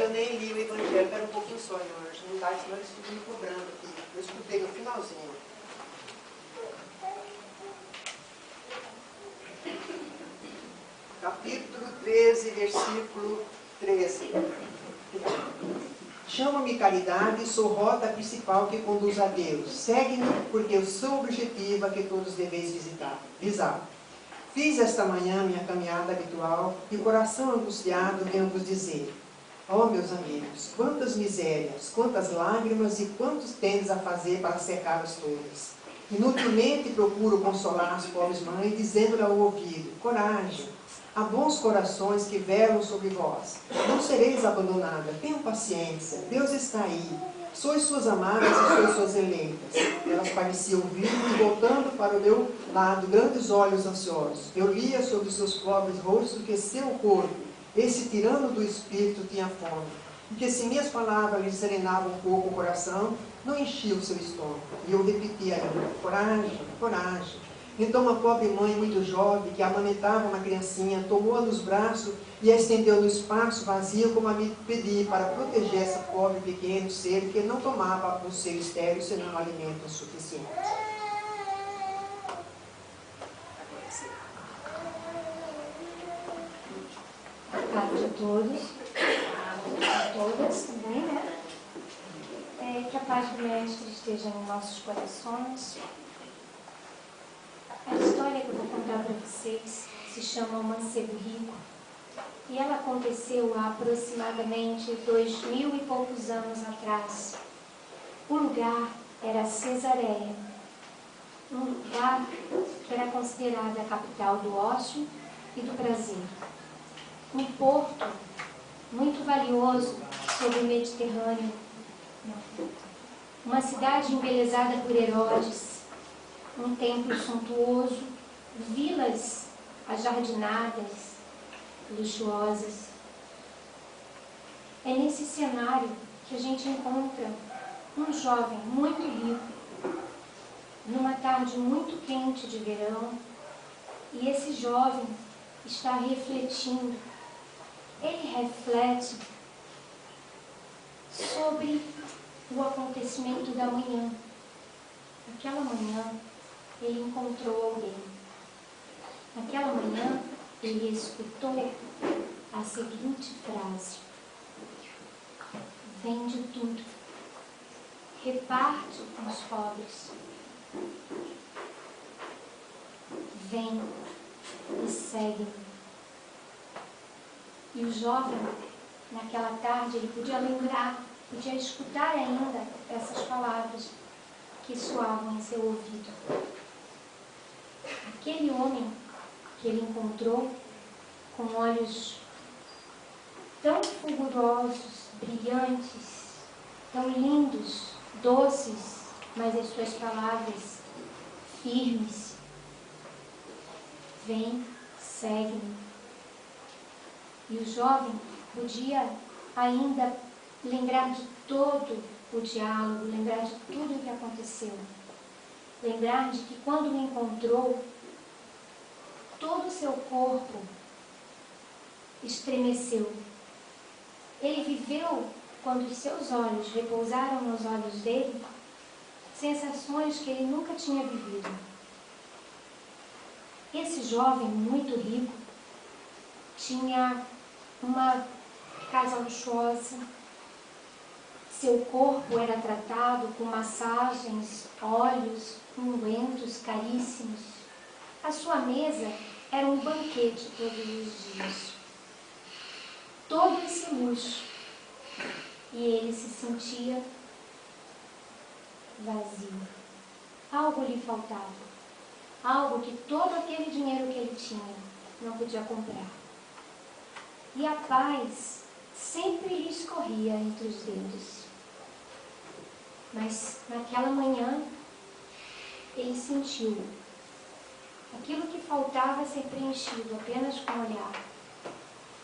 eu nem li o Evangelho, era um pouquinho só, meu anjo. Não dá, senão eles ficam me cobrando aqui. Eu escutei no finalzinho. Capítulo 13, versículo 13. Chama-me caridade e sou rota principal que conduz a Deus. Segue-me, porque o seu objetivo é que todos deveis visar. Fiz esta manhã minha caminhada habitual e o coração angustiado venho vos dizer: ó meus amigos, quantas misérias, quantas lágrimas e quantos tendes a fazer para secá-las todas. Inutilmente procuro consolar as pobres mães, dizendo-lhe ao ouvido: coragem, há bons corações que velam sobre vós. Não sereis abandonada, tenham paciência, Deus está aí. Sois suas amadas e sois suas eleitas. Elas pareciam vir-me e voltando para o meu lado, grandes olhos ansiosos. Eu lia sobre os seus pobres rostos que seu corpo, esse tirano do espírito, tinha fome. E que se minhas palavras lhe serenavam um pouco o coração, não enchia o seu estômago. E eu repetia ainda: coragem, coragem. Então uma pobre mãe muito jovem, que amamentava uma criancinha, tomou-a nos braços e a estendeu no espaço vazio, como a me pedir para proteger essa pobre pequeno ser que não tomava o seu estéril senão alimento suficiente. Boa tarde a todos, a todas também, né? Que a paz do Mestre esteja em nossos corações. A história que eu vou contar para vocês se chama O Mancebo Rico e ela aconteceu há aproximadamente 2000 e poucos anos atrás. O lugar era Cesareia, um lugar que era considerado a capital do ócio e do prazer. Um porto muito valioso sobre o Mediterrâneo, uma cidade embelezada por Herodes, um templo suntuoso, vilas ajardinadas, luxuosas. É nesse cenário que a gente encontra um jovem muito rico, numa tarde muito quente de verão, e esse jovem está refletindo. Ele reflete sobre o acontecimento da manhã. Naquela manhã, ele encontrou alguém. Naquela manhã, ele escutou a seguinte frase: vende tudo, reparte com os pobres, vem e segue-me. E o jovem, naquela tarde, ele podia lembrar, podia escutar ainda essas palavras que soavam em seu ouvido. Aquele homem que ele encontrou, com olhos tão fulgurosos, brilhantes, tão lindos, doces, mas as suas palavras firmes: vem, segue-me. E o jovem podia ainda lembrar de todo o diálogo, lembrar de tudo o que aconteceu. Lembrar de que quando o encontrou, todo o seu corpo estremeceu. Ele viveu, quando os seus olhos repousaram nos olhos dele, sensações que ele nunca tinha vivido. Esse jovem muito rico tinha uma casa luxuosa, seu corpo era tratado com massagens, óleos, ungüentos caríssimos. A sua mesa era um banquete todos os dias. Todo esse luxo. E ele se sentia vazio. Algo lhe faltava. Algo que todo aquele dinheiro que ele tinha não podia comprar. E a paz sempre lhe escorria entre os dedos. Mas naquela manhã, ele sentiu aquilo que faltava ser preenchido apenas com o olhar.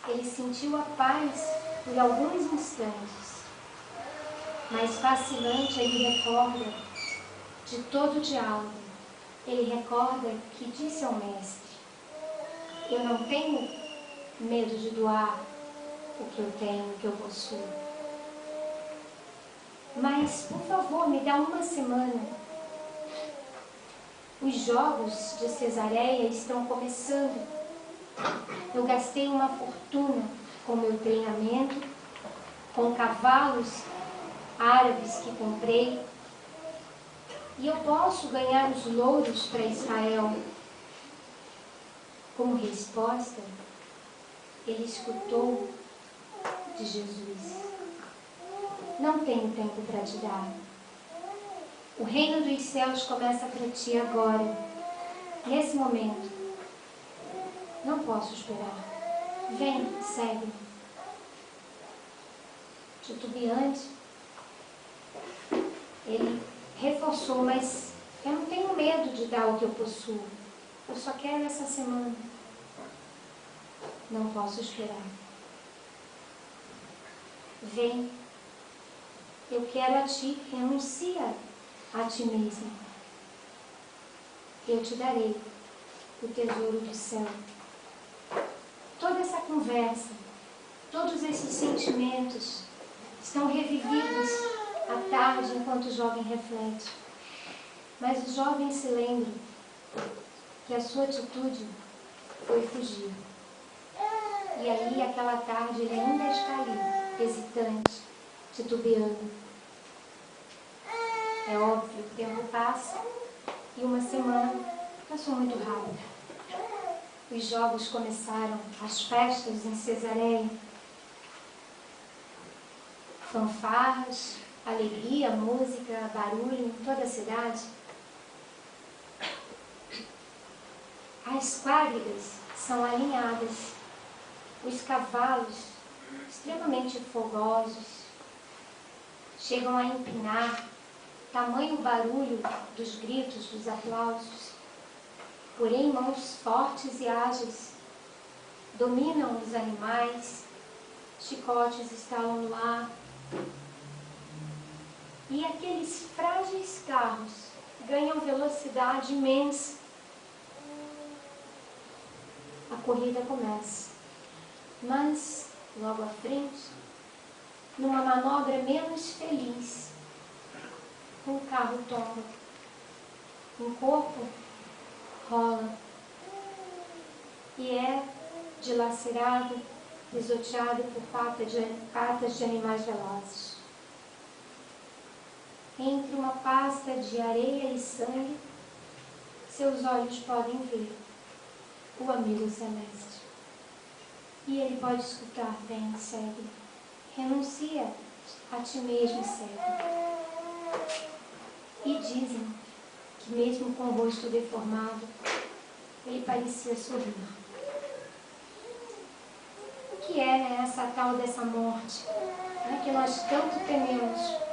Ele sentiu a paz por alguns instantes, mas vacilante ele recorda de todo o diálogo. Ele recorda que disse ao mestre: eu não tenho medo de doar o que eu tenho, o que eu possuo. Mas, por favor, me dá uma semana. Os jogos de Cesareia estão começando. Eu gastei uma fortuna com meu treinamento, com cavalos árabes que comprei. E eu posso ganhar os louros para Israel. Como resposta, ele escutou de Jesus: não tenho tempo para te dar. O reino dos céus começa para ti agora, nesse momento. Não posso esperar. Vem, segue. Titubeante, ele reforçou: mas eu não tenho medo de dar o que eu possuo. Eu só quero essa semana. Não posso esperar. Vem. Eu quero a ti. Renuncia a ti mesmo. Eu te darei o tesouro do céu. Toda essa conversa, todos esses sentimentos estão revividos à tarde enquanto o jovem reflete. Mas o jovem se lembra que a sua atitude foi fugir. E aí, aquela tarde, ele ainda está ali, hesitante, titubeando. É óbvio, o tempo passa e uma semana passou muito rápido. Os jogos começaram, as festas em Cesareia. Fanfarras, alegria, música, barulho em toda a cidade. As quadrigas são alinhadas. Os cavalos, extremamente fogosos, chegam a empinar, tamanho barulho dos gritos, dos aplausos. Porém, mãos fortes e ágeis dominam os animais, chicotes estalam no ar. E aqueles frágeis carros ganham velocidade imensa. A corrida começa. Mas, logo à frente, numa manobra menos feliz, um carro tomba. Um corpo rola e é dilacerado, pisoteado por patas de animais velozes. Entre uma pasta de areia e sangue, seus olhos podem ver o amigo celeste. E ele pode escutar: vem, segue. Renuncia a ti mesmo e segue. E dizem que mesmo com o rosto deformado, ele parecia sorrir. O que é, né, essa tal dessa morte, né, que nós tanto tememos?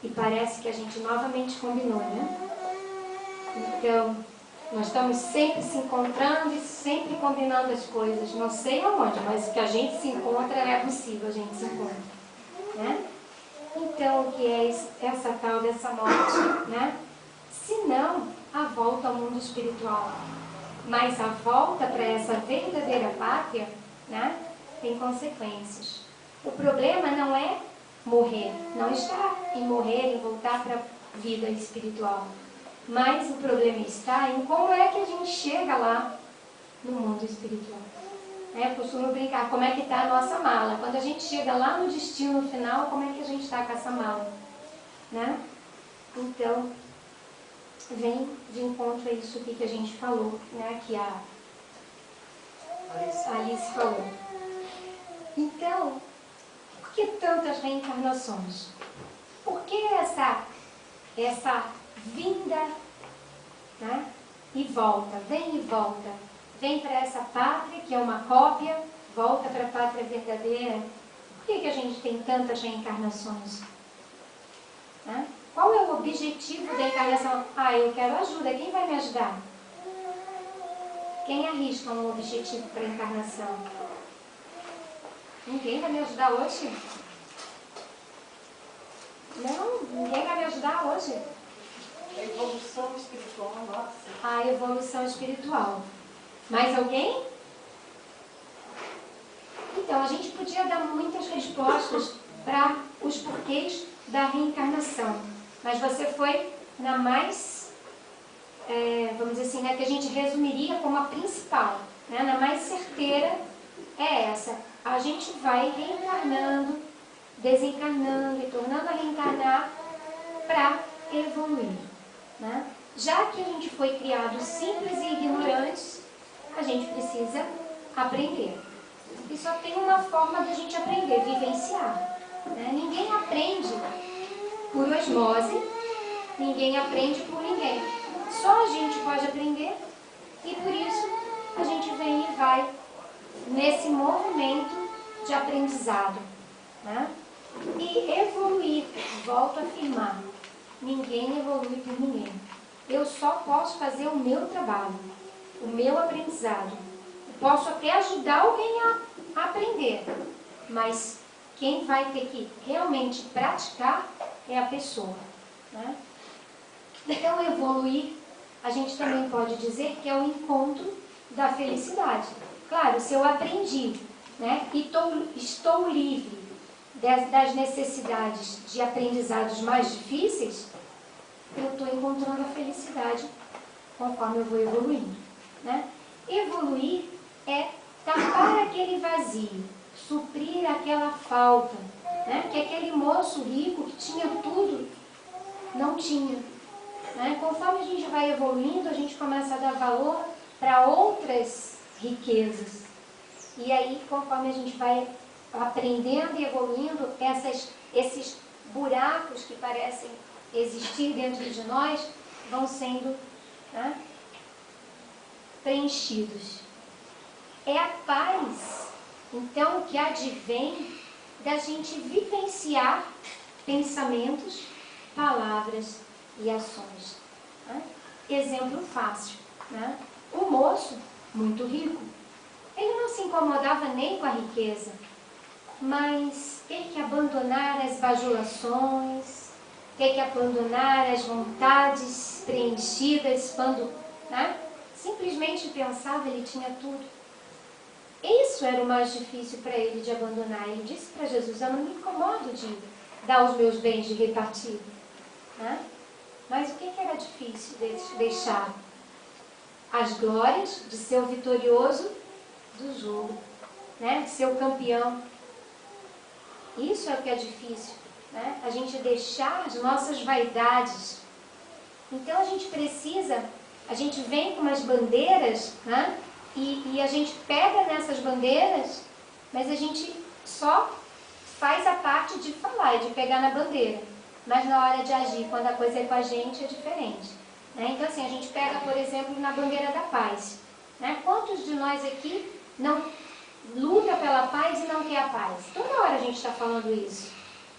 E parece que a gente novamente combinou, né? Então, nós estamos sempre se encontrando e sempre combinando as coisas. Não sei aonde, mas que a gente se encontra é possível, a gente se encontra, né? Então, o que é essa tal dessa morte, né? Se não a volta ao mundo espiritual, mas a volta para essa verdadeira pátria, né, tem consequências. O problema não é morrer, não está em morrer, em voltar para a vida espiritual. Mas o problema está em como é que a gente chega lá no mundo espiritual. Eu costumo brincar, como é que está a nossa mala. Quando a gente chega lá no destino final, como é que a gente está com essa mala, né? Então, vem de encontro a isso aqui que a gente falou, né? Que a Alice falou. Então, por que tantas reencarnações? Por que essa vinda, né? E volta, vem e volta. Vem para essa pátria, que é uma cópia, volta para a pátria verdadeira. Por que a gente tem tantas reencarnações? Né? Qual é o objetivo da encarnação? Eu quero ajuda, quem vai me ajudar? Quem arrisca um objetivo para a encarnação? Ninguém vai me ajudar hoje? Não, ninguém vai me ajudar hoje. A evolução espiritual nossa. A evolução espiritual. Mais alguém? Então, a gente podia dar muitas respostas para os porquês da reencarnação, mas você foi na mais, vamos dizer assim, né, que a gente resumiria como a principal, né, na mais certeira é essa. A gente vai reencarnando, desencarnando e tornando a reencarnar para evoluir, né? Já que a gente foi criado simples e ignorantes, a gente precisa aprender. E só tem uma forma da gente aprender, vivenciar, né? Ninguém aprende por osmose, ninguém aprende por ninguém. Só a gente pode aprender e por isso a gente vem e vai nesse movimento de aprendizado, né? E evoluir, volto a afirmar, ninguém evolui por ninguém. Eu só posso fazer o meu trabalho, o meu aprendizado. Eu posso até ajudar alguém a aprender, mas quem vai ter que realmente praticar é a pessoa, né? Então, evoluir, a gente também pode dizer que é o encontro da felicidade. Claro, se eu aprendi, né, e estou livre das necessidades de aprendizados mais difíceis, eu estou encontrando a felicidade conforme eu vou evoluindo, né? Evoluir é tapar aquele vazio, suprir aquela falta, né, que aquele moço rico que tinha tudo não tinha, né? Conforme a gente vai evoluindo, a gente começa a dar valor para outras riquezas. E aí, conforme a gente vai aprendendo e evoluindo, esses buracos que parecem existir dentro de nós vão sendo, né, preenchidos. É a paz, então, que advém da gente vivenciar pensamentos, palavras e ações, né? Exemplo fácil, né? Um moço muito rico, ele não se incomodava nem com a riqueza, mas ter que abandonar as bajulações, ter que abandonar as vontades preenchidas quando, né, simplesmente pensava ele tinha tudo. Isso era o mais difícil para ele de abandonar. Ele disse para Jesus: eu não me incomodo de dar os meus bens de repartir, né? Mas o que era difícil de deixar? As glórias de ser o vitorioso do jogo, né? De ser o campeão. Isso é o que é difícil, né? A gente deixar as nossas vaidades. Então a gente precisa, a gente vem com umas bandeiras, né? E a gente pega nessas bandeiras, mas a gente só faz a parte de falar e de pegar na bandeira. Mas na hora de agir, quando a coisa é com a gente, é diferente, né? Então assim, a gente pega, por exemplo, na bandeira da paz, né? Quantos de nós aqui não luta pela paz e não quer a paz? Toda hora a gente está falando isso,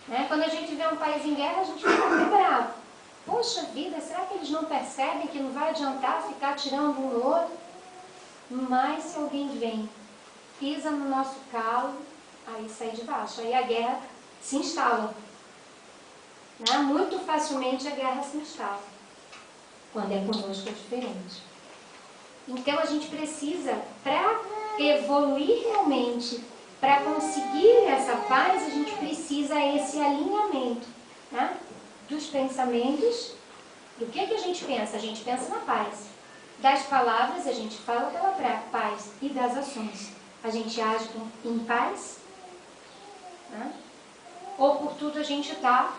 né? Quando a gente vê um país em guerra, a gente fica até bravo. Poxa vida, será que eles não percebem que não vai adiantar ficar tirando um no outro? Mas se alguém vem, pisa no nosso calo, aí sai de baixo, aí a guerra se instala, né? Muito facilmente a guerra se instala, quando é conosco é diferente. Então a gente precisa, para evoluir realmente, para conseguir essa paz, a gente precisa esse alinhamento, né, dos pensamentos. Do que a gente pensa? A gente pensa na paz. Das palavras, a gente fala pela paz. E das ações, a gente age em paz, né? Ou por tudo a gente está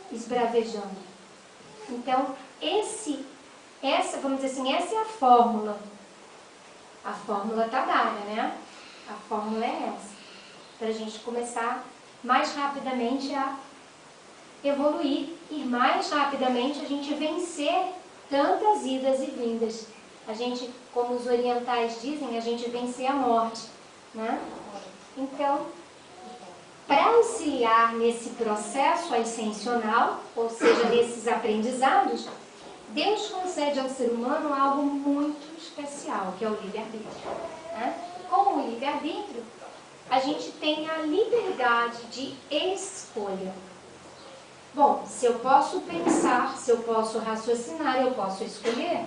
esbravejando. Então, vamos dizer assim, essa é a fórmula. A fórmula está dada, né? A fórmula é essa. Para a gente começar mais rapidamente a evoluir. E mais rapidamente a gente vencer tantas idas e vindas. A gente, como os orientais dizem, a gente vencer a morte, né? Então, para auxiliar nesse processo ascensional, ou seja, nesses aprendizados, Deus concede ao ser humano algo muito especial, que é o livre-arbítrio, né? Com o livre-arbítrio, a gente tem a liberdade de escolha. Bom, se eu posso pensar, se eu posso raciocinar, eu posso escolher,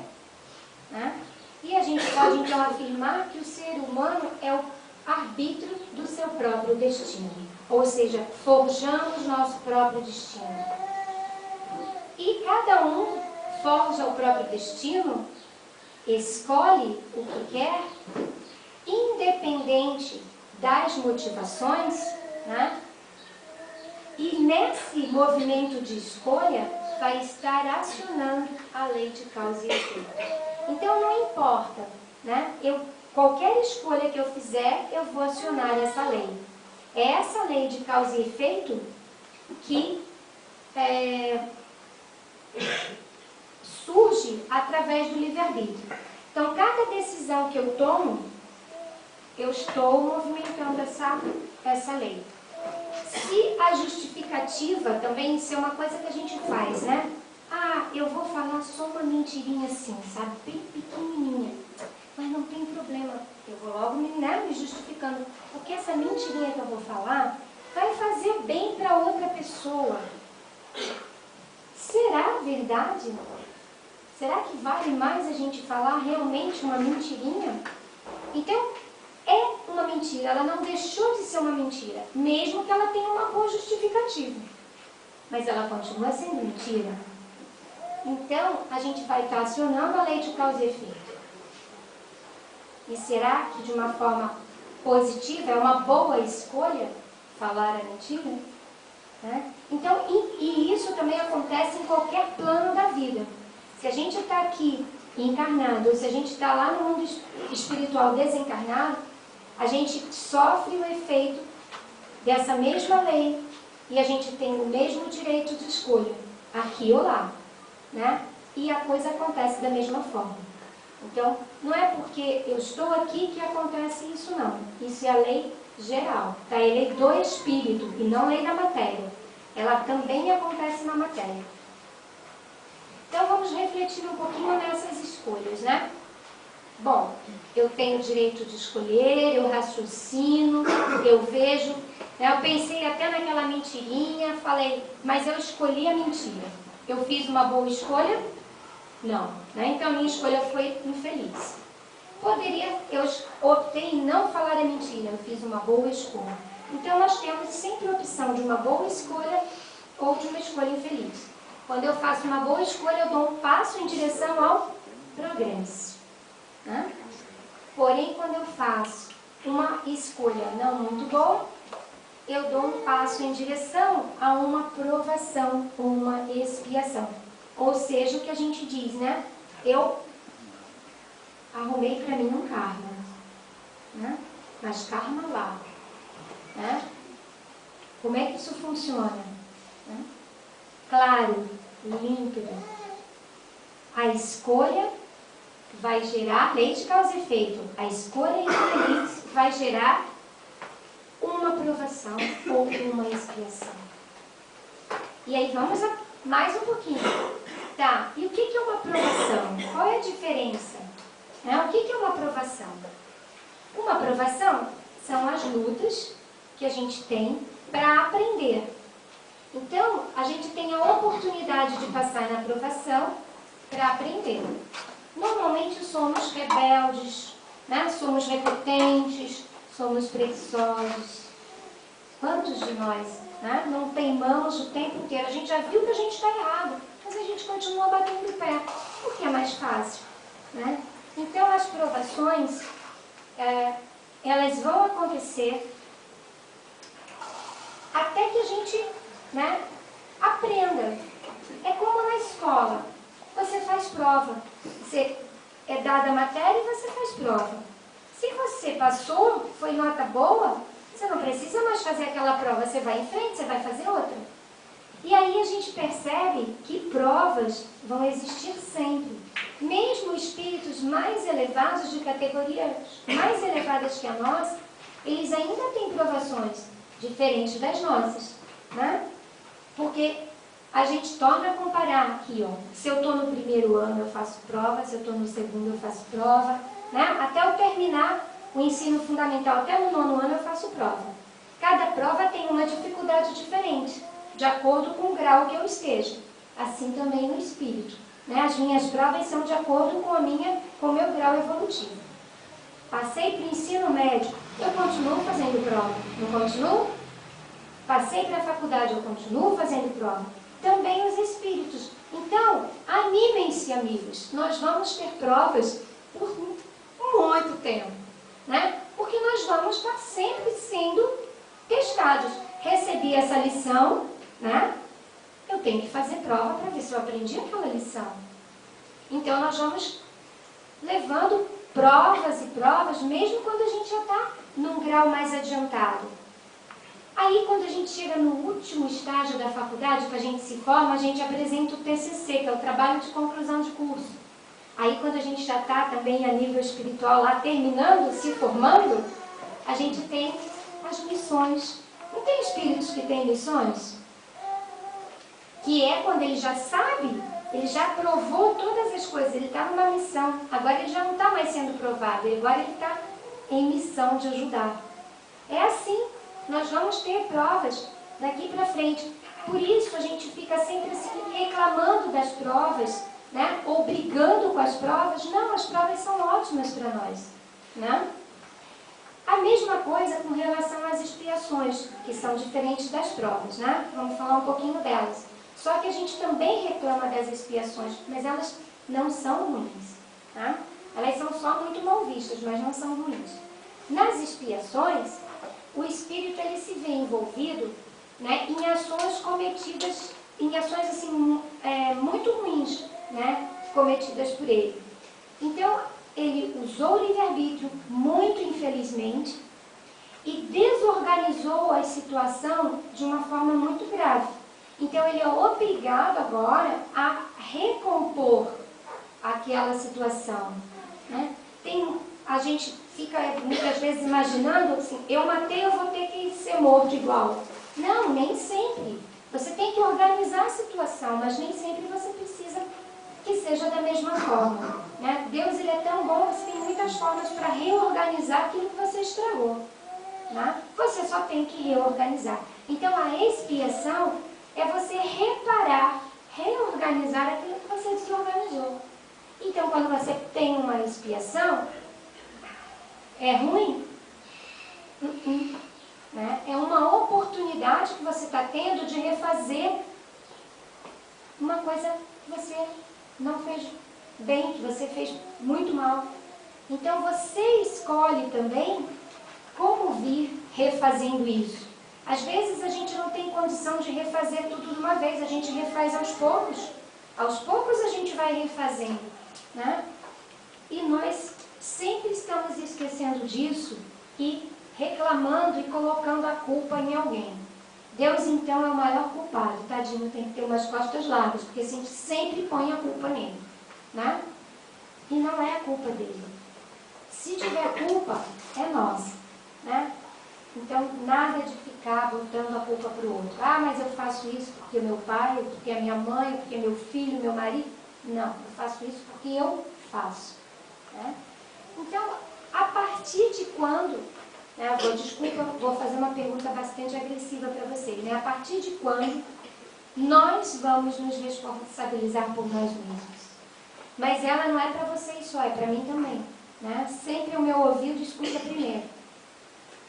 né? E a gente pode então afirmar que o ser humano é o arbítrio do seu próprio destino. Ou seja, forjamos nosso próprio destino. E cada um forja o próprio destino, escolhe o que quer, independente das motivações, né? E nesse movimento de escolha vai estar acionando a lei de causa e efeito. Então não importa, né? Qualquer escolha que eu fizer, eu vou acionar essa lei. É essa lei de causa e efeito que surge através do livre-arbítrio. Então, cada decisão que eu tomo, eu estou movimentando essa lei. Se a justificativa também, isso é uma coisa que a gente faz, né? Ah, eu vou falar só uma mentirinha assim, sabe? Bem pequenininha. Mas não tem problema. Eu vou logo me justificando. Porque essa mentirinha que eu vou falar vai fazer bem para outra pessoa. Será verdade? Será que vale mais a gente falar realmente uma mentirinha? Então, é uma mentira. Ela não deixou de ser uma mentira. Mesmo que ela tenha uma boa justificativa. Mas ela continua sendo mentira. Então, a gente vai estar acionando a lei de causa e efeito. E será que de uma forma positiva, é uma boa escolha falar a mentira? Né? Então, e isso também acontece em qualquer plano da vida. Se a gente está aqui encarnado, ou se a gente está lá no mundo espiritual desencarnado, a gente sofre o efeito dessa mesma lei e a gente tem o mesmo direito de escolha, aqui ou lá. Né? E a coisa acontece da mesma forma. Então, não é porque eu estou aqui que acontece isso, não. Isso é a lei geral. Tá? É a lei do espírito e não a lei da matéria. Ela também acontece na matéria. Então, vamos refletir um pouquinho nessas escolhas, né? Bom, eu tenho o direito de escolher, eu raciocino, eu vejo. Né? Eu pensei até naquela mentirinha, falei, mas eu escolhi a mentira. Eu fiz uma boa escolha? Não. Né? Então, a minha escolha foi infeliz. Eu optei em não falar a mentira, eu fiz uma boa escolha. Então, nós temos sempre a opção de uma boa escolha ou de uma escolha infeliz. Quando eu faço uma boa escolha, eu dou um passo em direção ao progresso. Né? Porém, quando eu faço uma escolha não muito boa, eu dou um passo em direção a uma provação, uma expiação. Ou seja, o que a gente diz, né? Eu arrumei para mim um karma, né? Mas karma lá. Né? Como é que isso funciona? Né? Claro, límpido. A escolha vai gerar, lei de causa e efeito, a escolha infeliz vai gerar uma provação ou uma expiação. E aí vamos mais um pouquinho. Tá, e o que é uma provação? Qual é a diferença? Né? O que é uma provação? Uma provação são as lutas que a gente tem para aprender. Então, a gente tem a oportunidade de passar na provação para aprender. Normalmente somos rebeldes, né? Somos repetentes, somos preguiçosos. Quantos de nós, né, não teimamos o tempo inteiro? A gente já viu que a gente está errado, mas a gente continua batendo o pé, porque é mais fácil. Né? Então, as provações, elas vão acontecer até que a gente, né, aprenda. É como na escola. Você faz prova. Você é dada a matéria e você faz prova. Se você passou, foi nota boa, você não precisa mais fazer aquela prova. Você vai em frente, você vai fazer outra. E aí a gente percebe que provas vão existir sempre. Mesmo espíritos mais elevados, de categorias mais elevadas que a nossa, eles ainda têm provações diferentes das nossas. Né? Porque a gente torna a comparar aqui, ó. Se eu estou no primeiro ano, eu faço prova. Se eu estou no segundo, eu faço prova. Né? Até eu terminar o ensino fundamental, até no 9º ano, eu faço prova. Cada prova tem uma dificuldade diferente, de acordo com o grau que eu esteja. Assim também no espírito. Né? As minhas provas são de acordo com o meu grau evolutivo. Passei para o ensino médio, eu continuo fazendo prova. Não continuo? Passei para a faculdade, eu continuo fazendo prova. Também os espíritos. Então, animem-se, amigos. Nós vamos ter provas por muito tempo, né? Porque nós vamos estar sempre sendo testados. Recebi essa lição, né? Eu tenho que fazer prova para ver se eu aprendi aquela lição. Então, nós vamos levando provas e provas, mesmo quando a gente já está num grau mais adiantado. Aí, quando a gente chega no último estágio da faculdade, que a gente se forma, a gente apresenta o TCC, que é o trabalho de conclusão de curso. Aí, quando a gente já está também a nível espiritual lá, terminando, se formando, a gente tem as missões. Não tem espíritos que têm missões? Que é quando ele já sabe, ele já provou todas as coisas, ele está numa missão. Agora ele já não está mais sendo provado, agora ele está em missão de ajudar. É assim, nós vamos ter provas daqui para frente. Por isso a gente fica sempre assim, reclamando das provas, né? Ou brigando com as provas. Não, as provas são ótimas para nós, né? A mesma coisa com relação às expiações, que são diferentes das provas, né? Vamos falar um pouquinho delas. Só que a gente também reclama das expiações, mas elas não são ruins, tá? Elas são só muito mal vistas, mas não são ruins. Nas expiações, o espírito ele se vê envolvido, né, em ações cometidas, em ações assim, muito ruins, né, cometidas por ele. Então, ele usou o livre-arbítrio, muito infelizmente, e desorganizou a situação de uma forma muito grave. Então, ele é obrigado agora a recompor aquela situação, né? A gente fica muitas vezes imaginando assim, eu matei, eu vou ter que ser morto igual. Não, nem sempre. Você tem que organizar a situação, mas nem sempre você precisa que seja da mesma forma, né? Deus ele é tão bom, você tem muitas formas para reorganizar aquilo que você estragou, né? Você só tem que reorganizar. Então, a expiação é você reparar, reorganizar aquilo que você desorganizou. Então, quando você tem uma expiação, é ruim? Né? É uma oportunidade que você está tendo de refazer uma coisa que você não fez bem, que você fez muito mal. Então, você escolhe também como vir refazendo isso. Às vezes a gente não tem condição de refazer tudo de uma vez, a gente refaz aos poucos. Aos poucos a gente vai refazendo, né? E nós sempre estamos esquecendo disso e reclamando e colocando a culpa em alguém. Deus então é o maior culpado, tadinho, tem que ter umas costas largas, porque a gente sempre põe a culpa nele, né? E não é a culpa dele. Se tiver culpa, é nossa, né? Então, nada de ficar botando a culpa para o outro. Ah, mas eu faço isso porque meu pai, porque a minha mãe, porque meu filho, meu marido. Não, eu faço isso porque eu faço, né? Então, a partir de quando, né, vou fazer uma pergunta bastante agressiva para vocês, né? A partir de quando nós vamos nos responsabilizar por nós mesmos? Mas ela não é para vocês só, é para mim também, né? Sempre o meu ouvido escuta primeiro.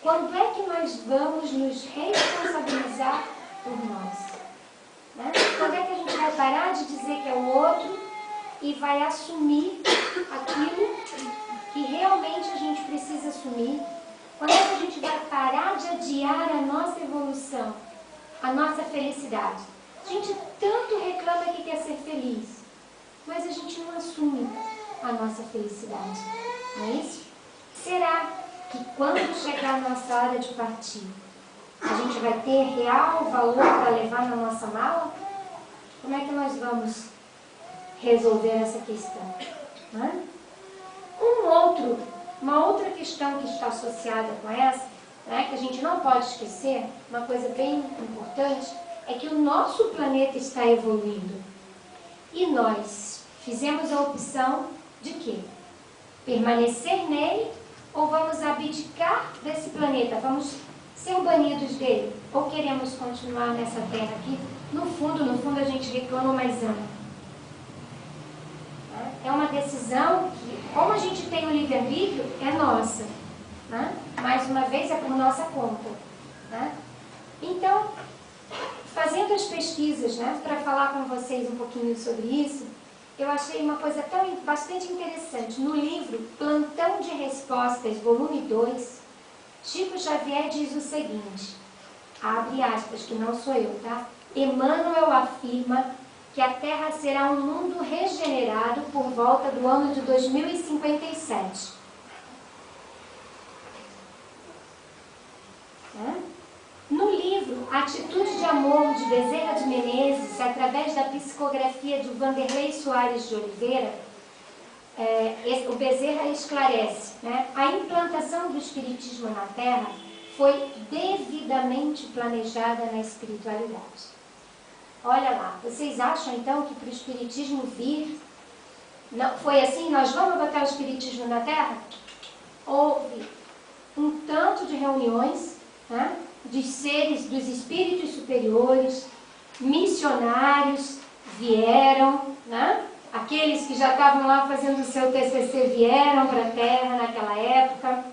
Quando é que nós vamos nos responsabilizar por nós? Né? Quando é que a gente vai parar de dizer que é o outro e vai assumir aquilo que realmente a gente precisa assumir? Quando é que a gente vai parar de adiar a nossa evolução, a nossa felicidade? A gente tanto reclama que quer ser feliz, mas a gente não assume a nossa felicidade, não é isso? Será que quando chegar a nossa hora de partir, a gente vai ter real valor para levar na nossa mala? Como é que nós vamos resolver essa questão? Né? Uma outra questão que está associada com essa, né, que a gente não pode esquecer, uma coisa bem importante, é que o nosso planeta está evoluindo. E nós fizemos a opção de quê? Permanecer nele ou vamos abdicar desse planeta? Vamos ser banidos dele? Ou queremos continuar nessa terra aqui? No fundo a gente reclama, mas ama. É uma decisão que, como a gente tem o livre-arbítrio, é nossa. Né? mais uma vez, é por nossa conta, né? Então, fazendo as pesquisas, né, para falar com vocês um pouquinho sobre isso, eu achei uma coisa bastante interessante. No livro Plantão de Respostas, volume 2, Chico Xavier diz o seguinte, abre aspas, que não sou eu, tá? Emmanuel afirma que a Terra será um mundo regenerado por volta do ano de 2057. No livro Atitude de Amor, de Bezerra de Menezes, através da psicografia de Vanderlei Soares de Oliveira, o Bezerra esclarece, né? A implantação do Espiritismo na Terra foi devidamente planejada na espiritualidade. Olha lá, vocês acham então que para o Espiritismo vir, não, foi assim, nós vamos botar o Espiritismo na Terra? Houve um tanto de reuniões, né, de seres, dos espíritos superiores, missionários vieram, né? Aqueles que já estavam lá fazendo o seu TCC vieram para a Terra naquela época.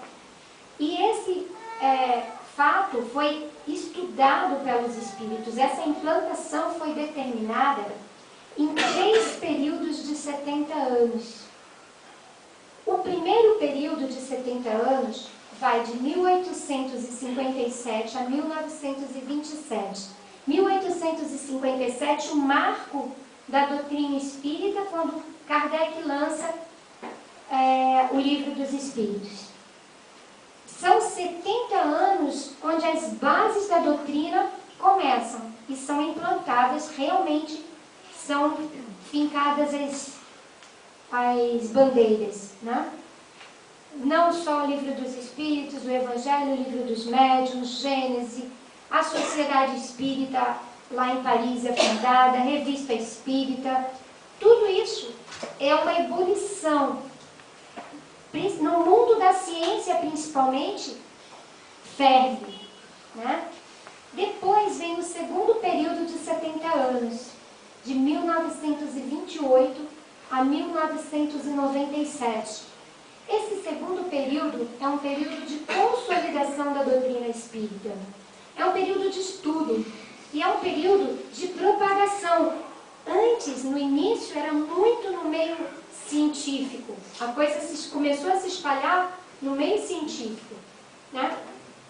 E esse fato foi estudado pelos espíritos. Essa implantação foi determinada em 3 períodos de 70 anos. O primeiro período de 70 anos vai de 1857 a 1927. 1857, o marco da doutrina espírita, quando Kardec lança o Livro dos Espíritos. São 70 anos onde as bases da doutrina começam e são implantadas, realmente são fincadas as bandeiras, né? Não só o Livro dos Espíritos, o Evangelho, o Livro dos Médiuns, Gênese, a Sociedade Espírita lá em Paris é fundada, a Revista Espírita, tudo isso é uma ebulição. No mundo da ciência, principalmente, ferve, né? Depois vem o segundo período de 70 anos, de 1928 a 1997. Esse segundo período é um período de consolidação da doutrina espírita. É um período de estudo e é um período de propagação. Antes, no início, era muito no meio científico. A coisa começou a se espalhar no meio científico, né?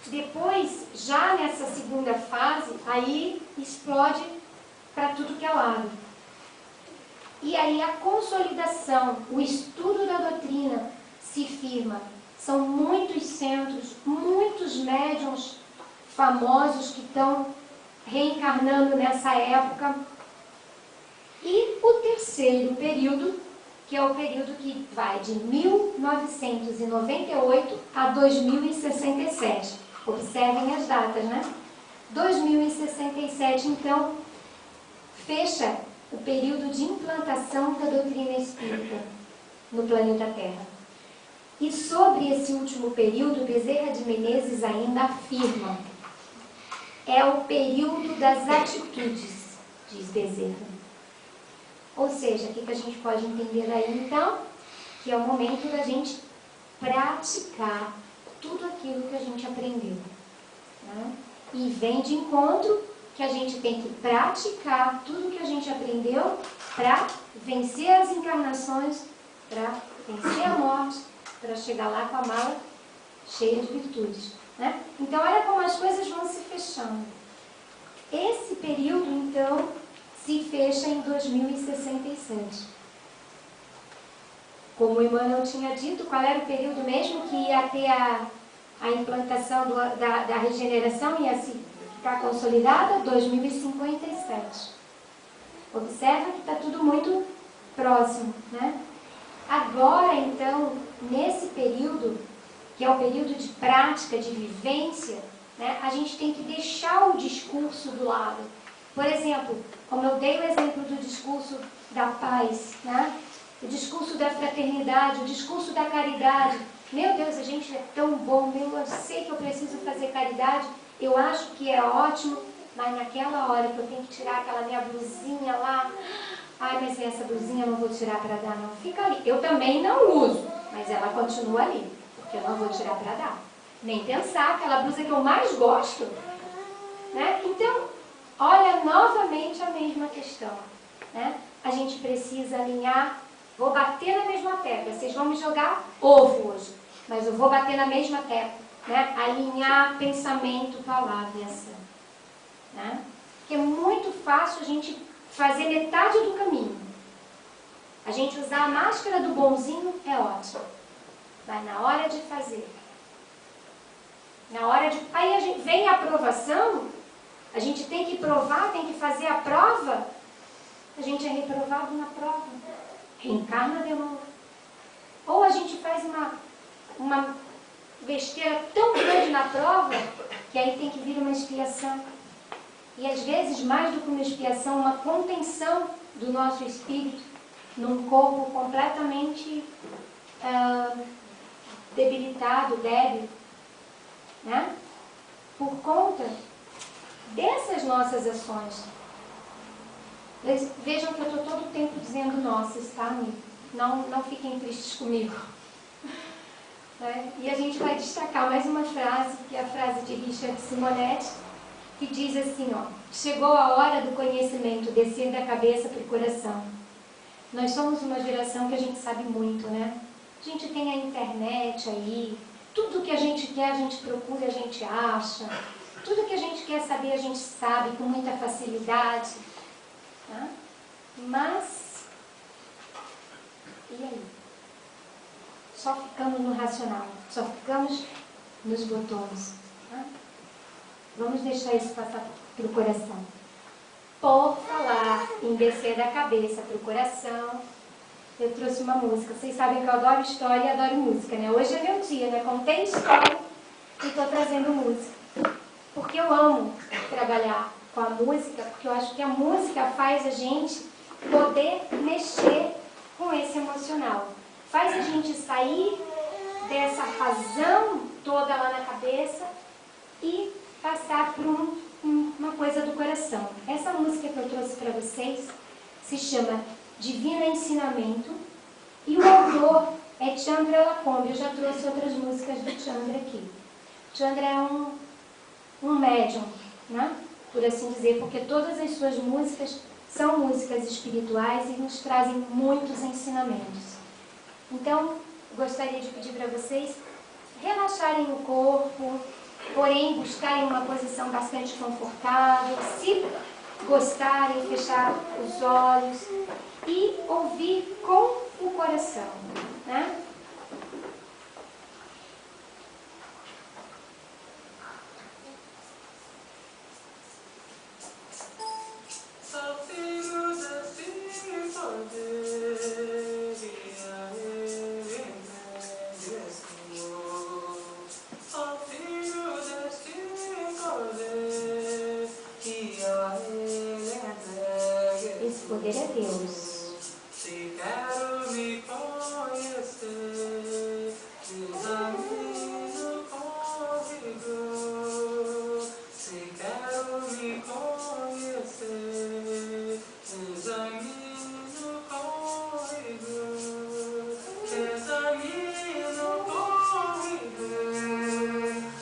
Depois, já nessa segunda fase, aí explode para tudo que é lado. E aí a consolidação, o estudo da doutrina se firma. São muitos centros, muitos médiuns famosos que estão reencarnando nessa época. E o terceiro período, que é o período que vai de 1998 a 2067. Observem as datas, né? 2067, então, fecha o período de implantação da doutrina espírita no planeta Terra. E sobre esse último período, Bezerra de Menezes ainda afirma: é o período das atitudes, diz Bezerra. Ou seja, o que a gente pode entender aí, então? Que é o momento da gente praticar tudo aquilo que a gente aprendeu, né? E vem de encontro que a gente tem que praticar tudo que a gente aprendeu para vencer as encarnações, para vencer a morte, para chegar lá com a mala cheia de virtudes, né? Então, olha como as coisas vão se fechando. Esse período, então, se fecha em 2067. Como o Emmanuel tinha dito, qual era o período mesmo que ia ter a implantação da regeneração, ia se ficar consolidada? 2057. Observa que está tudo muito próximo, né? Agora, então, nesse período, que é o período de prática, de vivência, né, a gente tem que deixar o discurso do lado. Por exemplo, como eu dei o exemplo do discurso da paz, né? O discurso da fraternidade, o discurso da caridade. Meu Deus, a gente é tão bom, eu sei que eu preciso fazer caridade, eu acho que é ótimo, mas naquela hora que eu tenho que tirar aquela minha blusinha lá, ai, mas essa blusinha eu não vou tirar para dar, não, fica ali. Eu também não uso, mas ela continua ali, porque eu não vou tirar para dar. Nem pensar, aquela blusa que eu mais gosto. Né? Então, olha novamente a mesma questão. Né? A gente precisa alinhar, vou bater na mesma tecla, vocês vão me jogar ovo hoje, mas eu vou bater na mesma tecla. Né? Alinhar pensamento, palavra e ação. Né? Porque é muito fácil a gente fazer metade do caminho. A gente usar a máscara do bonzinho é ótimo. Mas na hora de fazer, aí a gente, vem a aprovação, a gente tem que provar, tem que fazer a prova, a gente é reprovado na prova, reencarna de novo. Ou a gente faz uma besteira tão grande na prova, que aí tem que vir uma expiação. E às vezes, mais do que uma expiação, uma contenção do nosso espírito num corpo completamente debilitado, débil, né? Por conta dessas nossas ações. Vejam que eu estou todo o tempo dizendo nossas, tá, amigo? Não fiquem tristes comigo. Né? E a gente vai destacar mais uma frase, que é a frase de Richard Simonetti, que diz assim, ó: chegou a hora do conhecimento descer da cabeça para o coração. Nós somos uma geração que a gente sabe muito, né? A gente tem a internet aí, tudo que a gente quer a gente procura, a gente acha, tudo que a gente quer saber a gente sabe com muita facilidade. Tá? Mas, e aí? Só ficamos no racional, só ficamos nos botões. Tá? Vamos deixar isso passar para o coração. Por falar em descer da cabeça para o coração, eu trouxe uma música. Vocês sabem que eu adoro história e adoro música, né? Hoje é meu dia, né? Contei história e estou trazendo música. Porque eu amo trabalhar com a música, porque eu acho que a música faz a gente poder mexer com esse emocional. Faz a gente sair dessa razão toda lá na cabeça e passar por uma coisa do coração. Essa música que eu trouxe para vocês se chama Divino Ensinamento e o autor é Chandra Lacombe. Eu já trouxe outras músicas do Chandra aqui. Chandra é um médium, né? Por assim dizer, porque todas as suas músicas são músicas espirituais e nos trazem muitos ensinamentos. Então, gostaria de pedir para vocês relaxarem o corpo, porém buscarem uma posição bastante confortável, se gostarem, fechar os olhos e ouvir com o coração, né? Esse poder é Deus. Se quero me conhecer, examino contigo. Se quero me conhecer, examino contigo. Examino contigo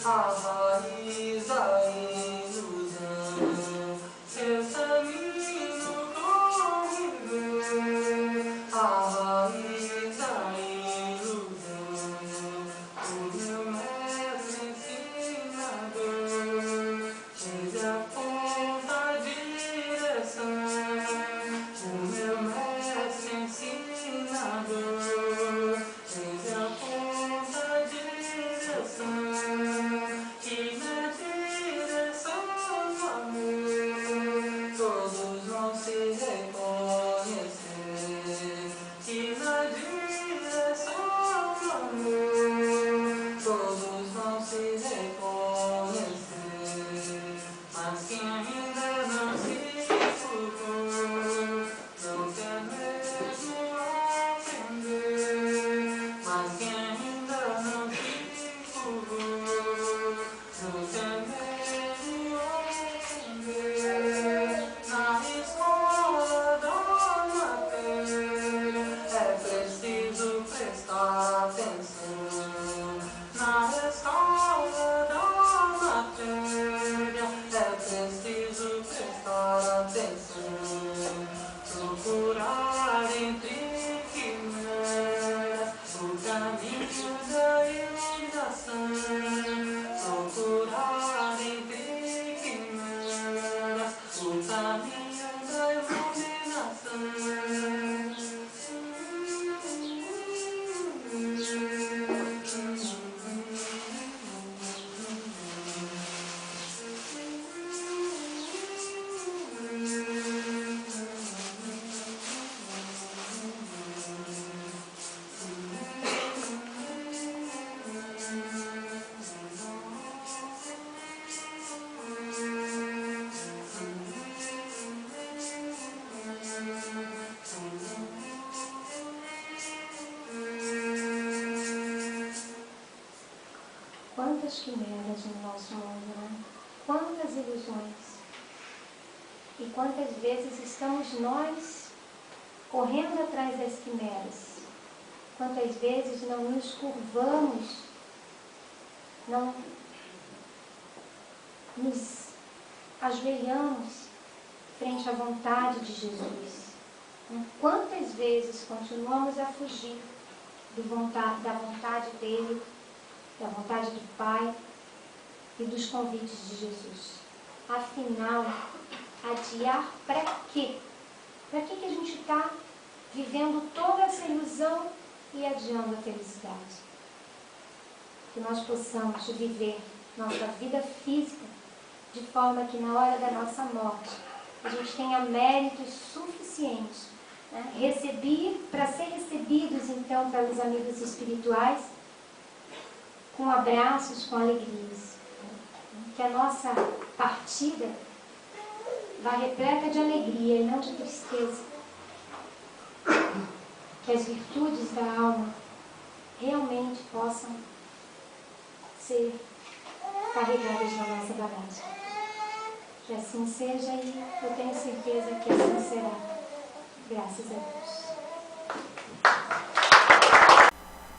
a raiz da ilusão. Examino contigo a raiz da ilusão. O meu mestre ensinador fez a ponta direção. O meu mestre ensinador fez a ponta direção. Que quantas quimeras no nosso mundo, né? Quantas ilusões. E quantas vezes estamos nós correndo atrás das quimeras. Quantas vezes não nos curvamos, não nos ajoelhamos frente à vontade de Jesus. Quantas vezes continuamos a fugir da vontade dele, da vontade do Pai e dos convites de Jesus. Afinal, adiar para quê? Para que a gente está vivendo toda essa ilusão e adiando a felicidade? Que nós possamos viver nossa vida física de forma que na hora da nossa morte a gente tenha méritos suficientes, né? Para ser recebidos então pelos amigos espirituais com abraços, com alegrias. Que a nossa partida vá repleta de alegria e não de tristeza. Que as virtudes da alma realmente possam ser carregadas na nossa bagagem. Que assim seja e eu tenho certeza que assim será. Graças a Deus.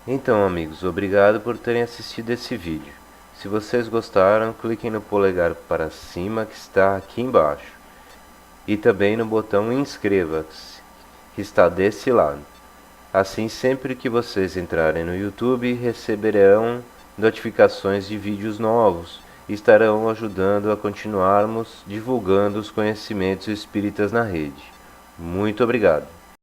Então, amigos, obrigado por terem assistido esse vídeo. Se vocês gostaram, cliquem no polegar para cima que está aqui embaixo. E também no botão inscreva-se, que está desse lado. Assim, sempre que vocês entrarem no YouTube, receberão notificações de vídeos novos e estarão ajudando a continuarmos divulgando os conhecimentos espíritas na rede. Muito obrigado.